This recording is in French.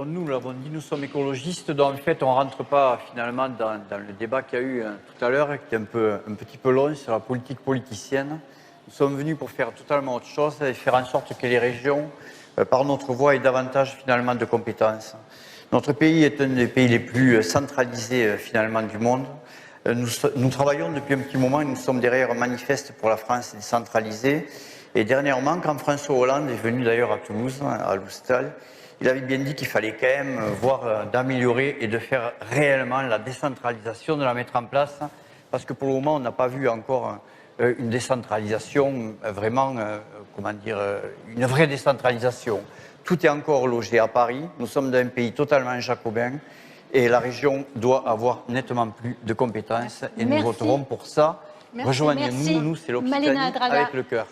Nous l'avons dit, nous sommes écologistes, donc en fait on ne rentre pas finalement dans le débat qu'il y a eu tout à l'heure, qui est un petit peu long sur la politique politicienne. Nous sommes venus pour faire totalement autre chose et faire en sorte que les régions, par notre voie, aient davantage finalement de compétences. Notre pays est un des pays les plus centralisés finalement du monde. Nous travaillons depuis un petit moment et nous sommes derrière un manifeste pour la France décentralisée. Et dernièrement, quand François Hollande est venu d'ailleurs à Toulouse, à l'Oustal, il avait bien dit qu'il fallait quand même voir d'améliorer et de faire réellement la décentralisation, de la mettre en place, parce que pour le moment, on n'a pas vu encore une décentralisation vraiment, une vraie décentralisation. Tout est encore logé à Paris. Nous sommes dans un pays totalement jacobin et la région doit avoir nettement plus de compétences et nous voterons pour ça. Rejoignez-nous, nous c'est l'Occitanie avec le cœur.